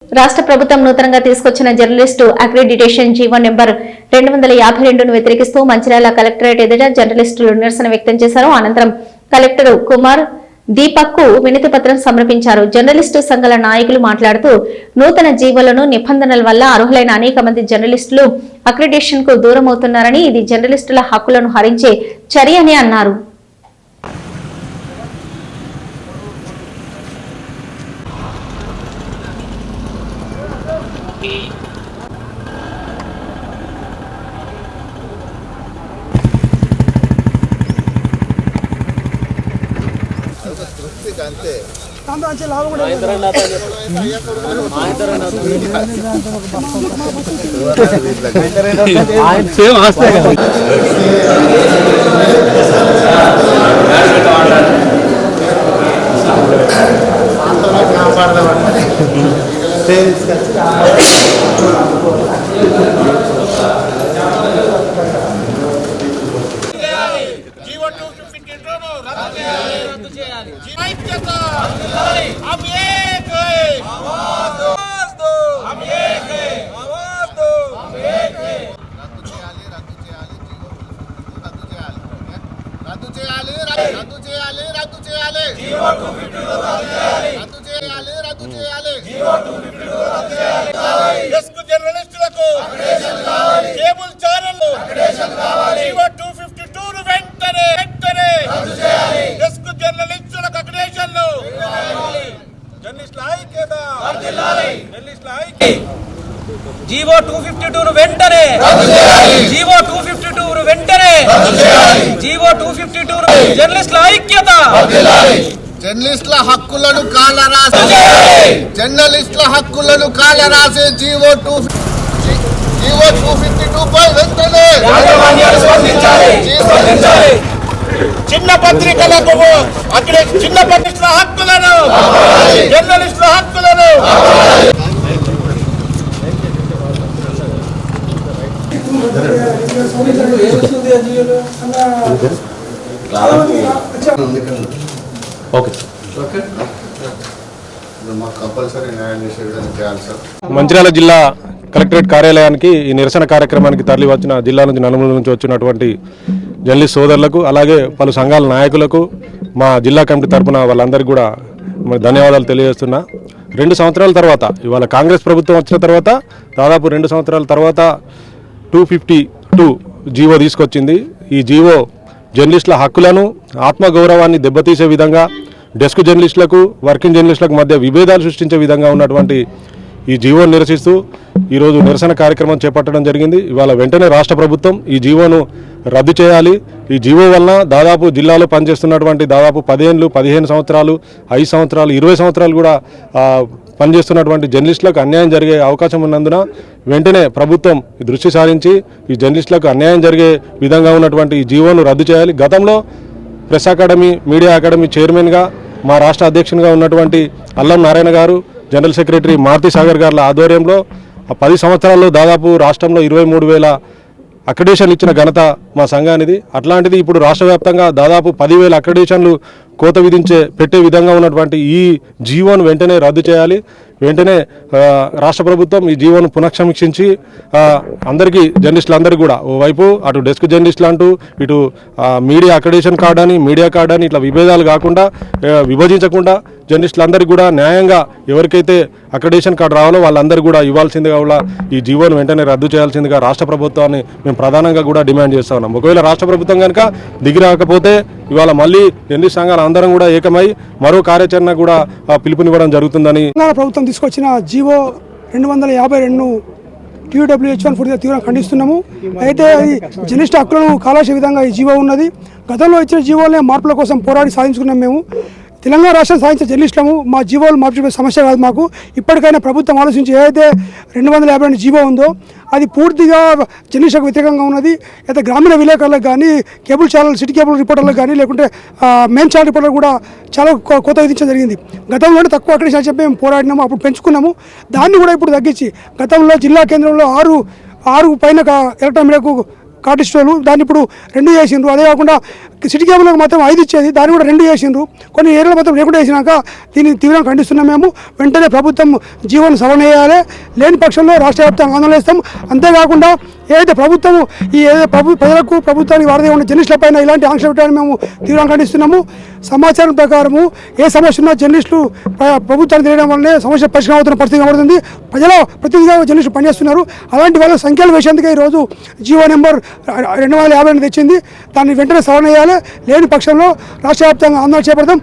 రాష్ట్ర ప్రభుత్వం నూతనంగా తీసుకొచ్చిన జర్నలిస్టు అక్రిడిటేషన్ జీవో నెంబర్ 252ను వ్యతిరేకిస్తూ మంచిర్యాల కలెక్టరేట్ ఎదుట జర్నలిస్టులు నిరసన వ్యక్తం చేశారు. అనంతరం కలెక్టర్ కుమార్ దీపక్ వినతి పత్రం సమర్పించారు. జర్నలిస్టు సంఘాల నాయకులు మాట్లాడుతూ నూతన జీవోలను నిబంధనల వల్ల అర్హులైన అనేక మంది జర్నలిస్టులు అక్రిడిటేషన్ కు దూరమవుతున్నారని, ఇది జర్నలిస్టుల హక్కులను హరించే చర్య అని అన్నారు. జీవో 252 వెంటనే జీవో 252 వెంటనే జీవో 252 జర్నలిస్టుల ఐక్యత జర్నలిస్టుల హక్కులను కాలరాసే జీవో 252 పై వెంటనే చిన్న పత్రికలకు అక్కడ చిన్న పత్రికల హక్కులను జర్నలిస్టుల హక్కులను మంచిర్యాల జిల్లా కలెక్టరేట్ కార్యాలయానికి ఈ నిరసన కార్యక్రమానికి తరలి వచ్చిన జిల్లా నుంచి నలుమూల నుంచి వచ్చినటువంటి జర్నలిస్ట్ సోదరులకు, అలాగే పలు సంఘాల నాయకులకు మా జిల్లా కమిటీ తరఫున వాళ్ళందరికీ కూడా ధన్యవాదాలు తెలియజేస్తున్నా. 2 సంవత్సరాల తర్వాత, ఇవాళ కాంగ్రెస్ ప్రభుత్వం వచ్చిన తర్వాత దాదాపు 2 సంవత్సరాల తర్వాత 252 జీవో తీసుకొచ్చింది. ఈ జీవో జర్నలిస్టుల హక్కులను, ఆత్మగౌరవాన్ని దెబ్బతీసే విధంగా, డెస్క్ జర్నలిస్టులకు, వర్కింగ్ జర్నలిస్టులకు మధ్య విభేదాలు సృష్టించే విధంగా ఉన్నటువంటి ఈ జీవోను నిరసిస్తూ ఈరోజు నిరసన కార్యక్రమం చేపట్టడం జరిగింది. ఇవాళ వెంటనే రాష్ట్ర ప్రభుత్వం ఈ జీవోను రద్దు చేయాలి. ఈ జీవో వలన దాదాపు జిల్లాలో పనిచేస్తున్నటువంటి దాదాపు 10 ఏళ్ళు, 15 సంవత్సరాలు, 5 సంవత్సరాలు, 20 సంవత్సరాలు కూడా పనిచేస్తున్నటువంటి జర్నలిస్టులకు అన్యాయం జరిగే అవకాశం ఉన్నందున వెంటనే ప్రభుత్వం దృష్టి సారించి ఈ జర్నలిస్టులకు అన్యాయం జరిగే విధంగా ఉన్నటువంటి ఈ జీవోను రద్దు చేయాలి. గతంలో ప్రెస్ అకాడమీ, మీడియా అకాడమీ చైర్మన్గా మా రాష్ట్ర అధ్యక్షునిగా ఉన్నటువంటి అల్లం నారాయణ గారు, జనరల్ సెక్రటరీ మారుతి సాగర్ గారుల ఆధ్వర్యంలో 10 సంవత్సరాల్లో దాదాపు రాష్ట్రంలో 23,000 అక్రిడిటేషన్ ఇచ్చిన ఘనత మా సంఘానిది. అట్లాంటిది ఇప్పుడు రాష్ట్ర వ్యాప్తంగా దాదాపు 10,000 అక్రిడిటేషన్లు కోత పెట్టే విధంగా ఉన్నటువంటి ఈ జీవోను వెంటనే రద్దు చేయాలి. వెంటనే రాష్ట్ర ప్రభుత్వం ఈ జీవోను పునఃసమీక్షించి అందరికీ, జర్నలిస్టులందరికీ కూడా ఓవైపు అటు డెస్క్ జర్నలిస్టులు అంటూ ఇటు మీడియా అక్రిడిటేషన్ కార్డు అని, మీడియా కార్డు అని ఇట్లా విభేదాలు కాకుండా, విభజించకుండా జర్నలిస్టులందరికీ కూడా న్యాయంగా ఎవరికైతే అక్రిడిటేషన్ కార్డు రావాలో వాళ్ళందరూ కూడా ఇవ్వాల్సిందిగా కూడా ఈ జీవోను వెంటనే రద్దు చేయాల్సిందిగా రాష్ట్ర ప్రభుత్వాన్ని మేము ప్రధానంగా కూడా డిమాండ్ చేస్తా ఉన్నాం. ఒకవేళ రాష్ట్ర ప్రభుత్వం కనుక దిగి రాకపోతే ఇవాళ మళ్ళీ జర్నలిస్ట్ సంఘాలు అందరం కూడా ఏకమై మరో కార్యాచరణ కూడా పిలుపునివ్వడం జరుగుతుందని ప్రభుత్వం తీసుకొచ్చిన జీవో 252ను TUWH1 తీవ్రంగా ఖండిస్తున్నాము. అయితే ఈ జర్నలిస్ట్ హక్కులను కాలాసే విధంగా ఈ జీవో ఉన్నది. గతంలో ఇచ్చిన జీవోలనే మార్పుల కోసం పోరాడి సాధించుకున్నాం. మేము తెలంగాణ రాష్ట్రం సాధించిన జర్నలిస్టులము. మా జీవోలు మార్చే సమస్య కాదు మాకు. ఇప్పటికైనా ప్రభుత్వం ఆలోచించి ఏదైతే 252 జీవో ఉందో అది పూర్తిగా జర్నలిస్టులకు వ్యతిరేకంగా ఉన్నది. అయితే గ్రామీణ విలేకరులకు కానీ, కేబుల్ ఛానల్, సిటీ కేబుల్ రిపోర్టర్లకు కానీ, లేకుంటే మెయిన్ ఛానల్ రిపోర్టర్లకు కూడా చాలా కోత విధించడం జరిగింది. గతంలోనే తక్కువ అక్రిడిటేషన్ చెప్పి మేము పోరాడినాము, అప్పుడు పెంచుకున్నాము. దాన్ని కూడా ఇప్పుడు తగ్గించి గతంలో జిల్లా కేంద్రంలో 6 పైన ఎలక్ట్రానిక్ మీడియాకు కార్డు ఇచ్చేవాళ్ళు దాన్ని ఇప్పుడు 2 చేసిండ్రు. అదే కాకుండా సిటీ కేబుల్కి మాత్రం 5 ఇచ్చేది దాన్ని కూడా 2 చేసిండ్రు. కొన్ని ఏరియాలో మాత్రం లేకుండా చేసినాక దీన్ని తీవ్రంగా ఖండిస్తున్నాం. మేము వెంటనే ప్రభుత్వం జీవోను సవరణ చేయాలి, లేని పక్షంలో రాష్ట్ర వ్యాప్తంగా ఆందోళన చేస్తాం. అంతేకాకుండా ఏదైతే ప్రభుత్వం ప్రజలకు ప్రభుత్వానికి వారధి ఉన్న జర్నలిస్టులపైన ఇలాంటి ఆంక్షలు పెట్టాలని మేము తీవ్రంగా ఖండిస్తున్నాము. సమాచారం ప్రకారము ఏ సమస్య ఉన్నా జర్నలిస్టులు ప్రభుత్వాన్ని తెలియడం వల్లనే సమస్య పరిష్కారం అవుతున్న పరిస్థితి కనబడుతుంది. ప్రజల ప్రతినిధిగా జర్నలిస్టులు పనిచేస్తున్నారు. అలాంటి వాళ్ళ సంఖ్యలు వేసేందుకే ఈరోజు జీవో నెంబర్ 252 తెచ్చింది. దాన్ని వెంటనే సవరణ చేయాలి, లేని పక్షంలో రాష్ట్ర వ్యాప్తంగా ఆందోళన చేపడతాం.